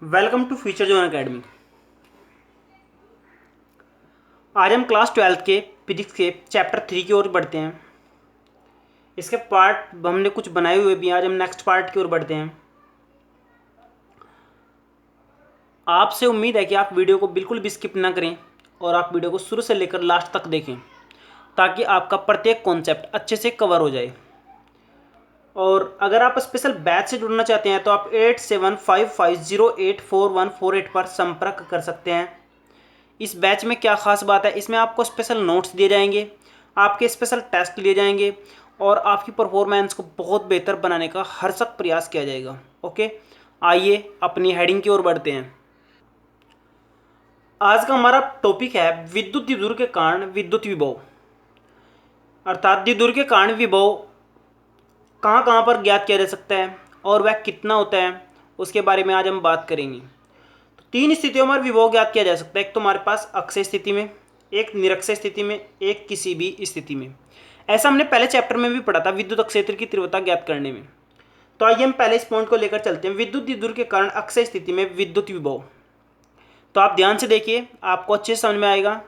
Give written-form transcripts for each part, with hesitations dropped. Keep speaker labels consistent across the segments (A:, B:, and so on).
A: Welcome to Future Zone Academy. आज हम class 12 के फिजिक्स के चैप्टर 3 की ओर बढ़ते हैं। इसके पार्ट हमने कुछ बनाए हुए भी हैं। आज हम नेक्स्ट पार्ट की ओर बढ़ते हैं। आपसे उम्मीद है कि आप वीडियो को बिल्कुल भी स्किप ना करें और आप वीडियो को शुरू से लेकर लास्ट तक देखें ताकि आपका प्रत्येक कॉन्सेप्ट अच्छे से कवर हो जाए। और अगर आप स्पेशल बैच से जुड़ना चाहते हैं तो आप 8755084148 पर संपर्क कर सकते हैं। इस बैच में क्या खास बात है, इसमें आपको स्पेशल नोट्स दिए जाएंगे, आपके स्पेशल टेस्ट लिए जाएंगे और आपकी परफॉर्मेंस को बहुत बेहतर बनाने का हर सख्त प्रयास किया जाएगा। ओके, आइए अपनी हेडिंग की ओर बढ़ते हैं। आज का हमारा टॉपिक है विद्युत द्विध्रुव के कारण विद्युत विभव, अर्थात द्विध्रुव के कारण विभव कहाँ कहाँ पर ज्ञात किया जा सकता है और वह कितना होता है, उसके बारे में आज हम बात करेंगे। तो तीन स्थितियों में विभव ज्ञात किया जा सकता है। एक तो हमारे पास अक्षय स्थिति में, एक निरक्षय स्थिति में, एक किसी भी स्थिति में। ऐसा हमने पहले चैप्टर में भी पढ़ा था विद्युत क्षेत्र की तीव्रता ज्ञात करने में। तो आइए हम पहले इस पॉइंट को लेकर चलते हैं, विद्युत द्विध्रुव के कारण अक्षय स्थिति में विद्युत विभव। तो आप ध्यान से देखिए, आपको अच्छे से समझ में आएगा।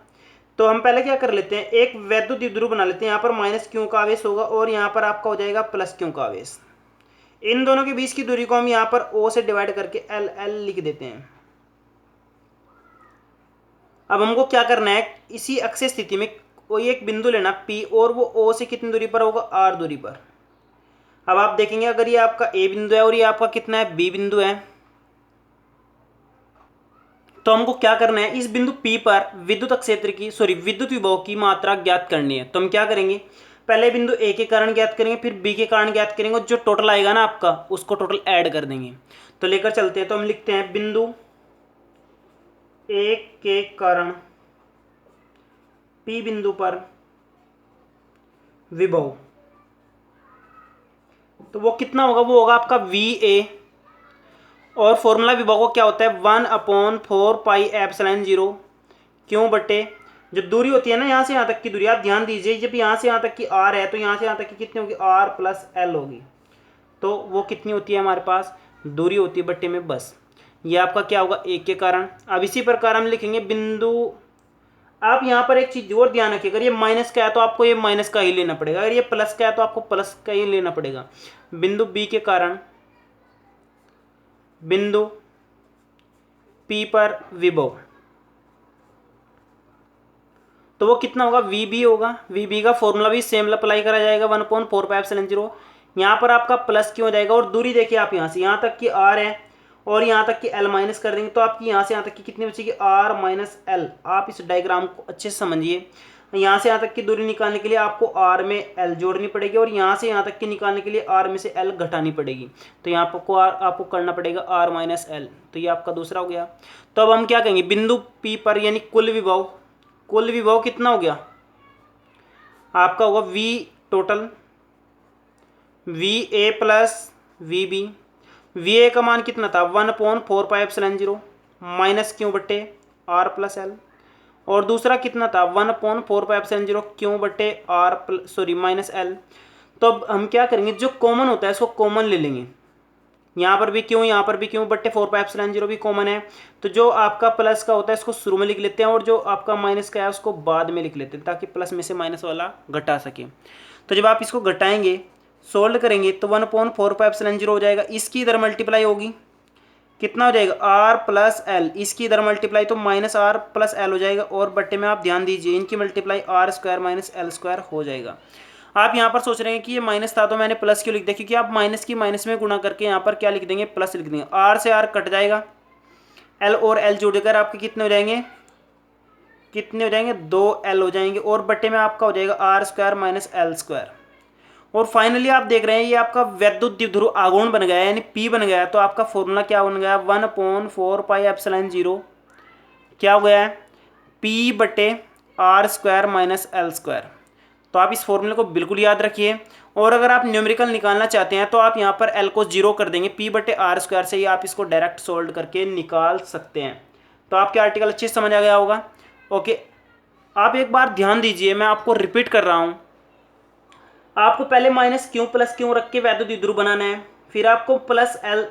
A: तो हम पहले क्या कर लेते हैं, एक वैद्युत द्विध्रुव बना लेते हैं। यहाँ पर माइनस क्यू का आवेश होगा और यहाँ पर आपका हो जाएगा प्लस क्यू का आवेश। इन दोनों के बीच की दूरी को हम यहाँ पर ओ से डिवाइड करके एल एल लिख देते हैं। अब हमको क्या करना है, इसी अक्षय स्थिति में कोई एक बिंदु लेना पी और वो ओ से कितनी दूरी पर होगा, आर दूरी पर। अब आप देखेंगे अगर ये आपका ए बिंदु है और ये आपका कितना है, बी बिंदु है, तो हमको क्या करना है, इस बिंदु P पर विद्युत विभव की मात्रा ज्ञात करनी है। तो हम क्या करेंगे, पहले बिंदु A के कारण ज्ञात करेंगे, फिर B के कारण ज्ञात करेंगे और जो टोटल आएगा ना आपका, उसको टोटल ऐड कर देंगे। तो लेकर चलते हैं। तो हम लिखते हैं बिंदु A के कारण P बिंदु पर विभव, तो वो कितना होगा, वो होगा आपका VA। और फॉर्मूला विभव को क्या होता है, 1/4πε0 क्यों बटे जो दूरी होती है ना यहाँ से यहाँ तक की दूरी। आप ध्यान दीजिए, जब यहाँ से यहाँ तक की R है तो यहाँ से यहाँ तक की कितनी होगी, R प्लस L होगी। तो वो कितनी होती है हमारे पास, दूरी होती है बट्टे में बस। ये आपका क्या होगा, एक के कारण। अब इसी प्रकार हम लिखेंगे बिंदु, आप यहाँ पर एक चीज और ध्यान रखिए, अगर ये माइनस का है तो आपको ये माइनस का ही लेना पड़ेगा, अगर ये प्लस का है तो आपको प्लस का ही लेना पड़ेगा। बिंदु बी के कारण बिंदु P पर विभव, तो वो कितना होगा, VB होगा। VB का फॉर्मूला भी सेम अप्लाई करा जाएगा, 1/4πε0। यहाँ पर आपका प्लस क्यों हो जाएगा और दूरी देखिए आप यहाँ से यहाँ तक की R है और यहाँ तक की L माइनस कर देंगे तो आपकी यहाँ से यहाँ तक की कितनी बचेगी, R माइनस L। आप इस डायग्राम को अच्छे से समझिए। यहाँ से यहाँ तक की दूरी निकालने के लिए आपको R में L जोड़नी पड़ेगी और यहाँ से यहाँ तक की निकालने के लिए R में से L घटानी पड़ेगी। तो यहाँ आपको आपको करना पड़ेगा R माइनस L। तो ये आपका दूसरा हो गया। तो अब हम क्या कहेंगे, बिंदु P पर यानी कुल विभव कितना हो गया आपका, होगा V total VA plus VB। VA का मान कितना था, 1/4πε0 माइनस क्यों बट्टे R प्लस L। और दूसरा कितना था, 1/4πε0 क्यों बट्टे माइनस L। तो अब हम क्या करेंगे, जो कॉमन होता है इसको कॉमन ले लेंगे। यहाँ पर भी क्यों, यहाँ पर भी क्यों बट्टे 4πε0 भी कॉमन है। तो जो आपका प्लस का होता है इसको शुरू में लिख लेते हैं और जो आपका माइनस का है उसको बाद में लिख लेते हैं ताकि प्लस में से माइनस वाला घटा सके। तो जब आप इसको घटाएंगे, सोल्व करेंगे तो 1/4πε0 हो जाएगा। इसकी इधर मल्टीप्लाई होगी, कितना हो जाएगा, R प्लस L। इसकी इधर मल्टीप्लाई तो माइनस R प्लस L हो जाएगा और बट्टे में आप ध्यान दीजिए इनकी मल्टीप्लाई R² माइनस L² हो जाएगा। आप यहाँ पर सोच रहे हैं कि ये माइनस था तो मैंने प्लस क्यों लिख दिया, क्योंकि आप माइनस की माइनस में गुणा करके यहाँ पर क्या लिख देंगे, प्लस लिख देंगे। R से R कट जाएगा, L और L जोड़कर आपके कितने हो जाएंगे, 2L हो जाएंगे और बट्टे में आपका हो जाएगा R² माइनस L²। और फाइनली आप देख रहे हैं ये आपका वैद्युत द्विध्रुव आघूर्ण बन गया है यानी P बन गया है। तो आपका फॉर्मूला क्या बन गया, 1/4πε0 क्या हो गया है, P बटे R² माइनस L²। तो आप इस फॉर्मूले को बिल्कुल याद रखिए। और अगर आप न्यूमेरिकल निकालना चाहते हैं तो आप यहाँ पर L को 0 कर देंगे, P बटे R² से ही आप इसको डायरेक्ट सोल्व करके निकाल सकते हैं। तो आपके आर्टिकल अच्छे से समझ आ गया होगा। ओके, आप एक बार ध्यान दीजिए, मैं आपको रिपीट कर रहा हूँ। आपको पहले माइनस क्यों प्लस क्यों रख के वैद्युत द्विध्रुव बनाना है, फिर आपको प्लस L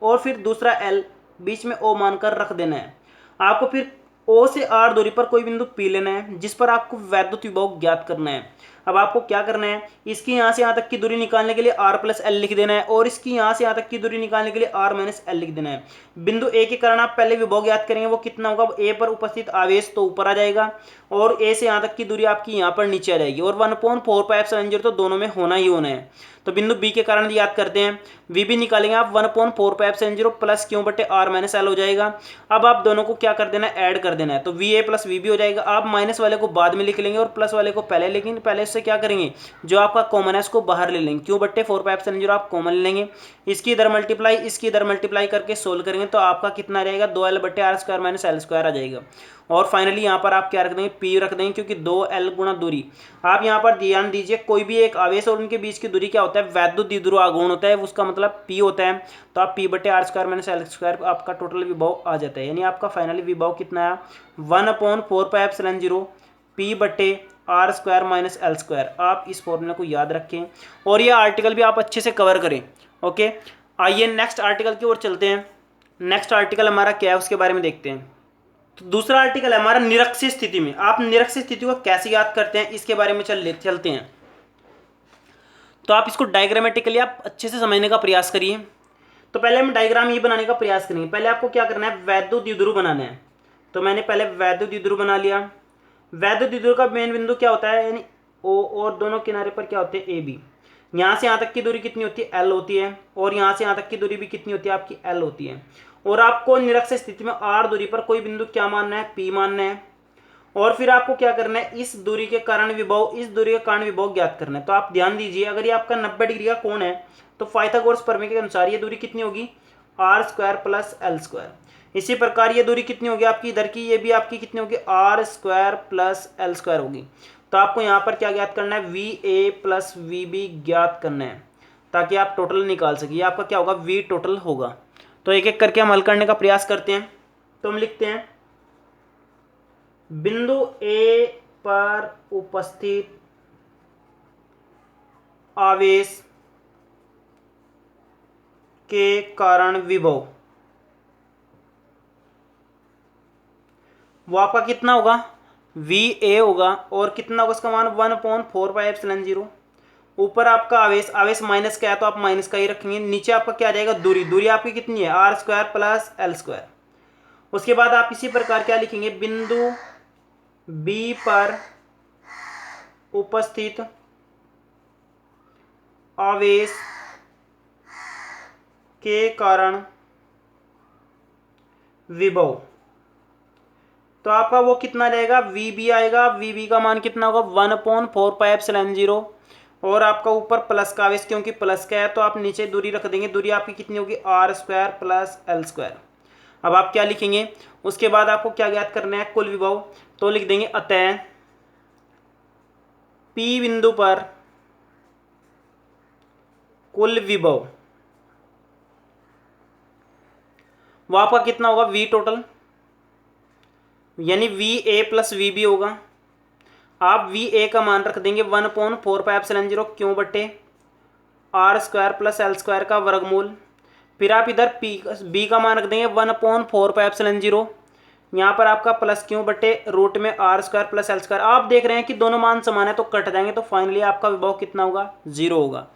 A: और फिर दूसरा L बीच में ओ मानकर रख देना है। आपको फिर ओ से आर दूरी पर कोई बिंदु पी लेना है जिस पर आपको वैद्युत विभव ज्ञात करना है। अब आपको क्या करना है, इसकी यहाँ से यहाँ तक की दूरी निकालने के लिए r प्लस एल लिख देना है और इसकी यहाँ से यहाँ तक की दूरी निकालने के लिए r माइनस एल लिख देना है। बिंदु ए के कारण आप पहले विभव ज्ञात करेंगे, वो कितना होगा, ए पर उपस्थित आवेश तो ऊपर आ जाएगा और ए से यहाँ तक की दूरी आपकी यहाँ पर नीचे आ जाएगी और 1/4πε0 तो दोनों में होना ही होना है। तो बिंदु बी के कारण याद करते हैं, वी बी निकालेंगे आप 1/4πε0 प्लस क्यू बटे आर माइनस एल हो जाएगा। अब आप दोनों को क्या कर देना है, ऐड कर देना है, तो V A plus V B हो जाएगा। आप माइनस वाले को बाद में लिख लेंगे और प्लस वाले को पहले लिखेंगे। पहले इससे क्या करेंगे, जो आपका कॉमन है उसको बाहर ले लेंगे, क्यू बट्टे 4πε0 आप कॉमन ले लेंगे, इसकी इधर मल्टीप्लाई इसकी इधर मल्टीप्लाई करके सोल्व करेंगे तो आपका कितना रहेगा, 2l बट्टे R square minus L square आ जाएगा। और फाइनली यहाँ पर आप क्या रख देंगे, पी रख देंगे, क्योंकि 2l गुणा दूरी। आप यहाँ पर ध्यान दीजिए, कोई भी एक आवेश और उनके बीच की दूरी क्या होता है, वैद्युत द्विध्रुव आघूर्ण होता है, उसका मतलब p होता है। तो आप p बटे R square minus L square आपका टोटल विभव आ जाता है, यानी आपका फाइनली विभव कितना है, 1/4πε0 p बटे R square minus L square. आप इस फॉर्मूले को याद रखें और ये आर्टिकल भी आप अच्छे से कवर करें। ओके, आइए नेक्स्ट आर्टिकल की ओर चलते हैं। नेक्स्ट आर्टिकल हमारा क्या है उसके बारे में देखते हैं। तो दूसरा आर्टिकल है हमारा निरक्षीय स्थिति में। आप निरक्षीय स्थिति को कैसे याद करते हैं इसके बारे में चलते हैं। तो आप इसको डायग्रामेटिकली आप अच्छे से समझने का प्रयास करिए। तो पहले हम डायग्राम ये बनाने का प्रयास करेंगे। पहले आपको क्या करना है, वैद्युत द्विध्रुव बनाना है। तो मैंने पहले वैद्युत द्विध्रुव बना लिया। वैद्युत द्विध्रुव का मेन बिंदु क्या होता है, यानी ओ, और दोनों किनारे पर क्या होते हैं, ए बी। यहाँ से यहाँ तक की दूरी कितनी होती है, एल होती है, और यहाँ से यहाँ तक की दूरी भी कितनी होती है, आपकी एल होती है। और आपको निरक्षीय स्थिति में आर दूरी पर कोई बिंदु क्या मानना है, पी मानना है। और फिर आपको क्या करना है, इस दूरी के कारण विभव, इस दूरी के कारण विभव ज्ञात करना है। तो आप ध्यान दीजिए, अगर ये आपका 90 डिग्री का कोण है तो पाइथागोरस प्रमेय के अनुसार ये दूरी कितनी होगी, R square plus L square. इसी प्रकार ये दूरी कितनी होगी आपकी इधर की, ये भी आपकी कितनी होगी, R square plus L square होगी। तो आपको यहाँ पर क्या ज्ञात करना है, V A plus V B ज्ञात करना है ताकि आप टोटल निकाल सकिए। आपका क्या होगा, वी टोटल होगा। तो एक एक करके हम हल करने का प्रयास करते हैं। तो हम लिखते हैं, बिंदु ए पर उपस्थित आवेश के कारण विभव, वो आपका कितना होगा, वी ए होगा, और कितना होगा उसका मान 1/4πε0। ऊपर आपका आवेश, आवेश माइनस का है तो आप माइनस का ही रखेंगे। नीचे आपका क्या आ जाएगा, दूरी, दूरी आपकी कितनी है, R square plus L square. उसके बाद आप इसी प्रकार क्या लिखेंगे, बिंदु बी पर उपस्थित आवेश के कारण विभव। तो आपका वो कितना रहेगा, वी बी आएगा। वी बी का मान कितना होगा, 1/4πε0, और आपका ऊपर प्लस का आवेश क्योंकि प्लस का है तो आप नीचे दूरी रख देंगे। दूरी आपकी कितनी होगी, R square plus L square. अब आप क्या लिखेंगे, उसके बाद आपको क्या ज्ञात करना है, कुल विभव। तो लिख देंगे, अतः पी बिंदु पर कुल विभव वो आपका कितना होगा, वी टोटल, यानी V A plus V B होगा। आप वी ए का मान रख देंगे 1/4πε0 क्यों बटे R square plus L square का वर्गमूल। फिर आप इधर पी बी का मान रख देंगे 1/4πε0, यहाँ पर आपका प्लस क्यों बटे रूट में R square plus L square. आप देख रहे हैं कि दोनों मान समान है तो कट जाएंगे, तो फाइनली आपका विभव कितना होगा, 0 होगा।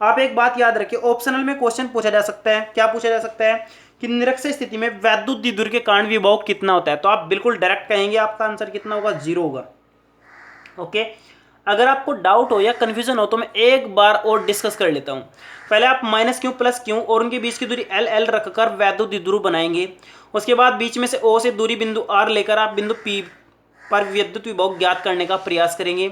A: आप एक बात याद रखिए, ऑप्शनल में क्वेश्चन पूछा जा सकता है, क्या पूछा जा सकता है कि निरक्षीय स्थिति में वैद्युत द्विध्रुव के कारण विभव कितना होता है। तो आप बिल्कुल डायरेक्ट कहेंगे, आपका आंसर कितना होगा, 0 होगा। ओके, अगर आपको डाउट हो या कंफ्यूजन हो तो मैं एक बार और डिस्कस कर लेता हूं। पहले आप माइनस क्यू प्लस क्यू और उनके बीच की दूरी एल एल रखकर वैद्युत द्विध्रुव बनाएंगे। उसके बाद बीच में से ओ से दूरी बिंदु आर लेकर आप बिंदु पी पर विद्युत विभव ज्ञात करने का प्रयास करेंगे।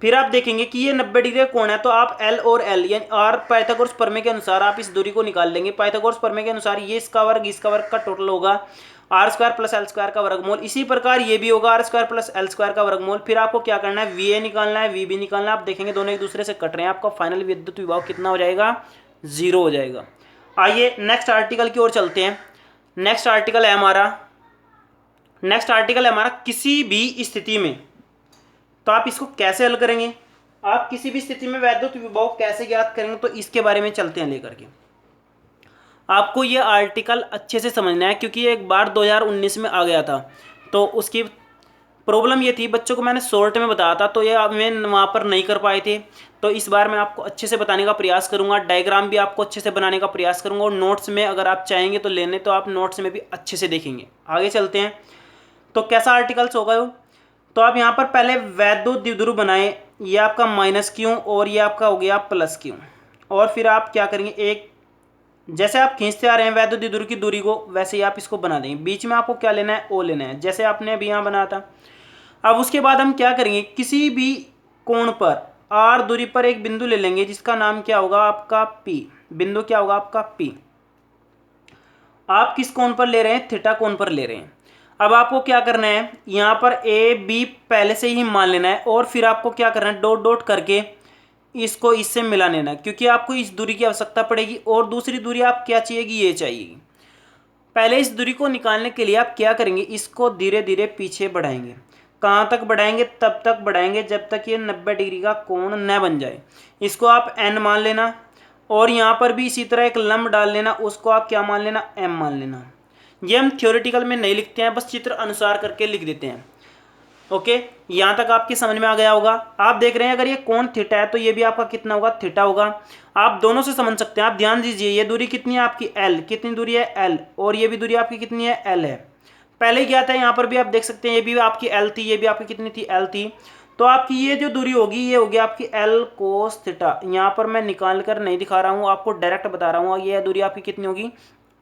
A: फिर आप देखेंगे कि ये 90 डिग्री का कोण है तो आप एल और एल यानी आर पाइथागोरस प्रमेय के अनुसार आप इस दूरी को निकाल लेंगे। पाइथागोरस प्रमेय के अनुसार ये इसका वर्ग का टोटल होगा R square plus L square का वर्गमूल। इसी प्रकार ये भी होगा R square plus L square का वर्गमूल। फिर आपको क्या करना है, वी ए निकालना है, वी बी निकालना है। आप देखेंगे दोनों एक दूसरे से कट रहे हैं, आपका फाइनल विद्युत विभव कितना हो जाएगा, 0 हो जाएगा। आइए नेक्स्ट आर्टिकल की ओर चलते हैं। नेक्स्ट आर्टिकल है हमारा किसी भी स्थिति में। तो आप इसको कैसे हल करेंगे, आप किसी भी स्थिति में वैद्युत विभव कैसे ज्ञात करेंगे, तो इसके बारे में चलते हैं लेकर के। आपको ये आर्टिकल अच्छे से समझना है क्योंकि ये एक बार 2019 में आ गया था, तो उसकी प्रॉब्लम ये थी, बच्चों को मैंने शॉर्ट में बताया था तो ये मैं वहाँ पर नहीं कर पाए थे। तो इस बार मैं आपको अच्छे से बताने का प्रयास करूँगा, डायग्राम भी आपको अच्छे से बनाने का प्रयास करूँगा, और नोट्स में अगर आप चाहेंगे तो लेने तो आप नोट्स में भी अच्छे से देखेंगे। आगे चलते हैं। तो कैसा आर्टिकल्स होगा वो, तो आप यहाँ पर पहले वैद्युत द्विध्रुव बनाए, ये आपका माइनस क्यू और ये आपका हो गया प्लस क्यू, और फिर आप क्या करेंगे, एक जैसे आप खींचते आ रहे हैं वैद्युत द्विध्रुव की दूरी को, वैसे ही आप इसको बना देंगे। बीच में आपको क्या लेना है, ओ लेना है, जैसे आपने अभी यहाँ बनाया था। अब उसके बाद हम क्या करेंगे, किसी भी कोण पर आर दूरी पर एक बिंदु ले लेंगे जिसका नाम क्या होगा आपका पी, बिंदु क्या होगा आपका पी। आप किस कोण पर ले रहे हैं, थीटा कोण पर ले रहे हैं। अब आपको क्या करना है, यहाँ पर ए बी पहले से ही मान लेना है, और फिर आपको क्या करना है, डॉट डॉट करके इसको इससे मिला लेना है, क्योंकि आपको इस दूरी की आवश्यकता पड़ेगी, और दूसरी दूरी आप क्या चाहिएगी, ये चाहिएगी। पहले इस दूरी को निकालने के लिए आप क्या करेंगे, इसको धीरे धीरे पीछे बढ़ाएंगे। कहाँ तक बढ़ाएंगे, तब तक बढ़ाएंगे जब तक ये 90 डिग्री का कोण न बन जाए। इसको आप n मान लेना, और यहाँ पर भी इसी तरह एक लंब डाल लेना, उसको आप क्या मान लेना, m मान लेना। ये हम थ्योरेटिकल में नहीं लिखते हैं, बस चित्र अनुसार करके लिख देते हैं। ओके, यहाँ तक आपके समझ में आ गया होगा। आप देख रहे हैं अगर ये कोण थीटा है तो ये भी आपका कितना होगा, थीटा होगा। आप दोनों से समझ सकते हैं। आप ध्यान दीजिए, ये दूरी कितनी है आपकी, l, कितनी दूरी है l, और ये भी दूरी आपकी कितनी है, l है। पहले ही क्या था, यहाँ पर भी आप देख सकते हैं, ये भी आपकी l थी, ये भी आपकी कितनी थी, l थी। तो आपकी ये जो दूरी होगी ये होगी आपकी l cos थीटा। यहाँ पर मैं निकाल कर नहीं दिखा रहा हूँ, आपको डायरेक्ट बता रहा हूँ, ये दूरी आपकी कितनी होगी,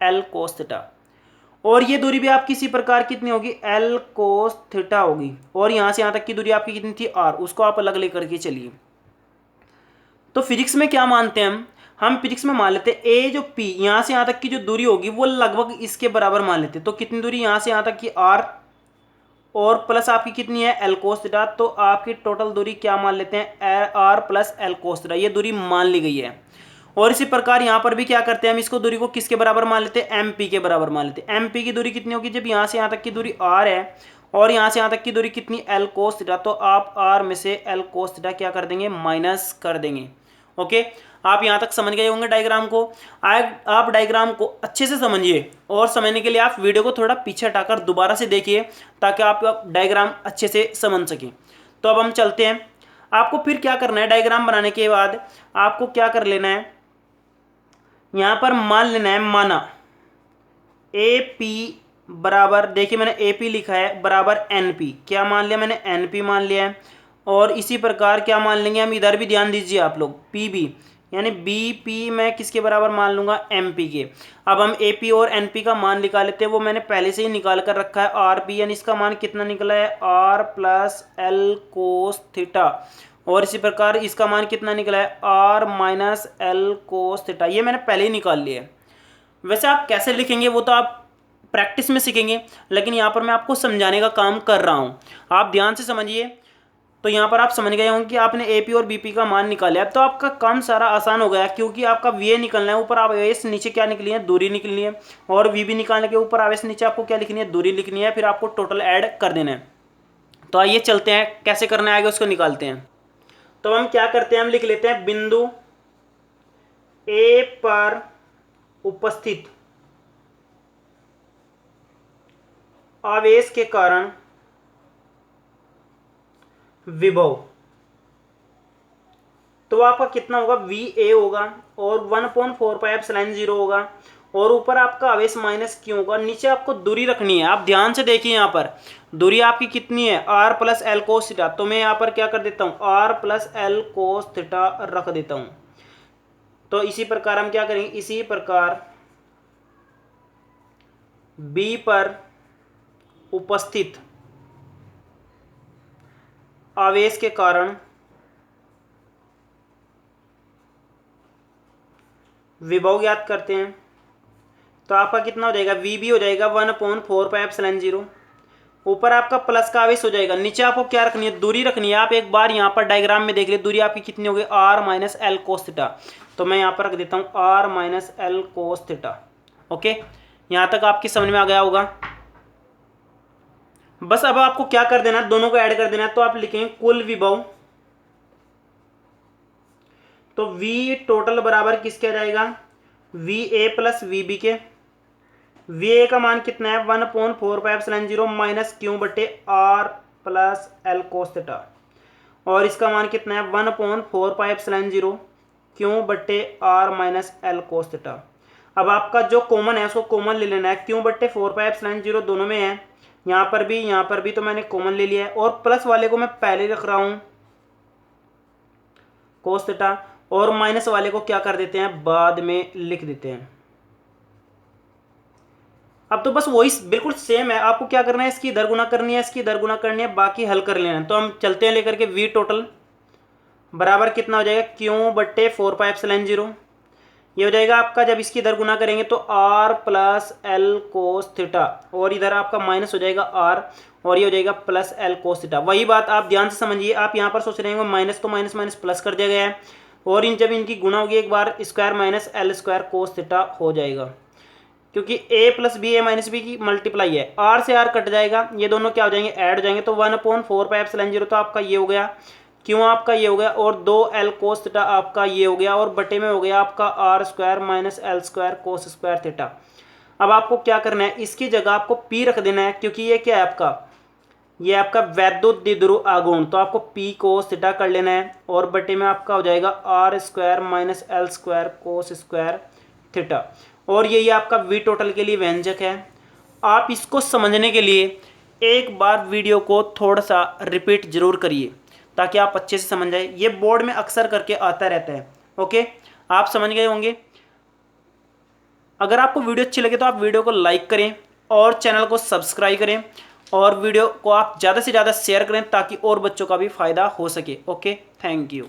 A: l cos थीटा। और ये दूरी भी आपकी इसी प्रकार कितनी होगी, l cos थीटा होगी। और यहाँ से यहाँ तक की दूरी आपकी कितनी थी, r, उसको आप अलग लेकर के चलिए। तो फिजिक्स में क्या मानते हैं हम फिजिक्स में मान लेते हैं ए जो p यहाँ से यहाँ तक की जो दूरी होगी वो लगभग इसके बराबर मान लेते हैं। तो कितनी दूरी यहाँ से यहाँ तक की r, और प्लस आपकी कितनी है, l cos थीटा। तो आपकी टोटल दूरी क्या मान लेते हैं, r plus l cos theta, ये दूरी मान ली गई है। और इसी प्रकार यहाँ पर भी क्या करते हैं हम, इसको दूरी को किसके बराबर मान लेते हैं, mp के बराबर मान लेते हैं। mp की दूरी कितनी होगी, जब यहाँ से यहाँ तक की दूरी r है और यहाँ से यहाँ तक की दूरी कितनी, l cos थीटा, तो आप r में से l cos थीटा क्या कर देंगे, माइनस कर देंगे। ओके, आप यहाँ तक समझ गए होंगे डायग्राम को। आप डायग्राम को अच्छे से समझिए, और समझने के लिए आप वीडियो को थोड़ा पीछे हटाकर दोबारा से देखिए ताकि आप डायग्राम अच्छे से समझ सकें। तो अब हम चलते हैं। आपको फिर क्या करना है, डायग्राम बनाने के बाद आपको क्या कर लेना है, यहाँ पर मान लेना है, माना ए पी बराबर, देखिए मैंने ए पी लिखा है, बराबर एन पी। क्या मान लिया मैंने, एन पी मान लिया है। और इसी प्रकार क्या मान लेंगे हम, इधर भी ध्यान दीजिए आप लोग, पी बी, यानी बी पी मैं किसके बराबर मान लूँगा, एम पी के। अब हम ए पी और एन पी का मान निकाल लेते हैं, वो मैंने पहले से ही निकाल कर रखा है, आर पी, यानी इसका मान कितना निकला है, R plus L cos theta. और इसी प्रकार इसका मान कितना निकला है, R minus L cos theta, ये मैंने पहले ही निकाल लिया है। वैसे आप कैसे लिखेंगे वो तो आप प्रैक्टिस में सीखेंगे, लेकिन यहाँ पर मैं आपको समझाने का काम कर रहा हूँ, आप ध्यान से समझिए। तो यहाँ पर आप समझ गए होंगे कि आपने एपी और बीपी का मान निकाला है, तो आपका काम सारा आसान हो गया, क्योंकि आपका वी निकलना है, ऊपर आवेश, नीचे क्या निकली है, दूरी निकलनी है। और वी भी निकालने के ऊपर आवेश, नीचे आपको क्या लिखनी है, दूरी लिखनी है, फिर आपको टोटल ऐड कर देना है। तो आइए चलते हैं, कैसे करना है आगे उसको निकालते हैं। तो हम क्या करते हैं, हम लिख लेते हैं बिंदु ए पर उपस्थित आवेश के कारण विभव, तो आपका कितना होगा, वी ए होगा, और 1/4πε0 होगा, और ऊपर आपका आवेश माइनस क्यू होगा। नीचे आपको दूरी रखनी है, आप ध्यान से देखिए, यहाँ पर दूरी आपकी कितनी है, R plus L cos theta. तो मैं यहाँ पर क्या कर देता हूँ, R plus L cos theta रख देता हूँ। तो इसी प्रकार हम क्या करेंगे, इसी प्रकार बी पर उपस्थित आवेश के कारण विभव ज्ञात करते हैं। तो आपका कितना हो जाएगा, वी बी हो जाएगा 1/4πε0। ऊपर आपका प्लस का आवेश हो जाएगा, नीचे आपको क्या रखनी है, दूरी रखनी है। आप एक बार यहाँ पर डायग्राम में देख ले, दूरी आपकी कितनी होगी, R minus L cos theta. तो मैं यहाँ पर रख देता हूँ R minus L cos theta. Okay, यहाँ तक आपकी समझ में आ गया होगा। बस अब आपको क्या कर देना है, दोनों को ऐड कर देना है। तो आप लिखेंगे कुल विभव, तो V टोटल बराबर किसके आ जाएगा, V A plus V B के, वी ए का मान कितना है 1/4πε0 माइनस क्यू बटे R plus L cos theta, और इसका मान कितना है 1/4πε0 क्यू बटे R minus L cos theta. अब आपका जो कॉमन है उसको कॉमन ले लेना है, क्यू बटे 4πε0 दोनों में है, यहाँ पर भी तो मैंने कॉमन ले लिया है, और प्लस वाले को मैं पहले रख रहा हूँ कोस थीटा, और माइनस वाले को क्या कर देते हैं बाद में लिख देते हैं। अब तो बस वही बिल्कुल सेम है, आपको क्या करना है इसकी इधर गुना करनी है, इसकी इधर गुना करनी है, बाकी हल कर लेना है। तो हम चलते हैं लेकर के वी टोटल बराबर कितना हो जाएगा क्यू बट्टे 4πε0, ये हो जाएगा आपका, जब इसकी इधर गुना करेंगे तो R plus L cos theta, और इधर आपका माइनस हो जाएगा आर, और ये हो जाएगा प्लस एल कोस थीटा। वही बात आप ध्यान से समझिए, आप यहाँ पर सोच रहे हैं माइनस तो माइनस माइनस प्लस कर दिया गया है, और जब इनकी गुना होगी एक बार square minus L square cos theta हो जाएगा, क्योंकि a plus B A minus B की मल्टीप्लाई है, आर से आर कट जाएगा, ये दोनों क्या हो जाएंगे ऐड हो जाएंगे, तो 1/4πε0 तो आपका ये हो गया, क्यों आपका ये हो गया, और 2l कोस थीटा आपका ये हो गया, और बटे में हो गया आपका R square minus L square cos square theta. अब आपको क्या करना है, इसकी जगह आपको p रख देना है, क्योंकि ये क्या है आपका, ये आपका वैद्युत द्विध्रुव आघूर्ण, तो आपको p कोस थीटा कर लेना है, और बटे में आपका हो जाएगा R square minus L square cos square theta, और यही आपका वी टोटल के लिए व्यंजक है। आप इसको समझने के लिए एक बार वीडियो को थोड़ा सा रिपीट जरूर करिए ताकि आप अच्छे से समझ जाए, ये बोर्ड में अक्सर करके आता रहता है। ओके, आप समझ गए होंगे। अगर आपको वीडियो अच्छी लगे तो आप वीडियो को लाइक करें और चैनल को सब्सक्राइब करें, और वीडियो को आप ज़्यादा से ज़्यादा शेयर करें ताकि और बच्चों का भी फ़ायदा हो सके। Okay, thank you.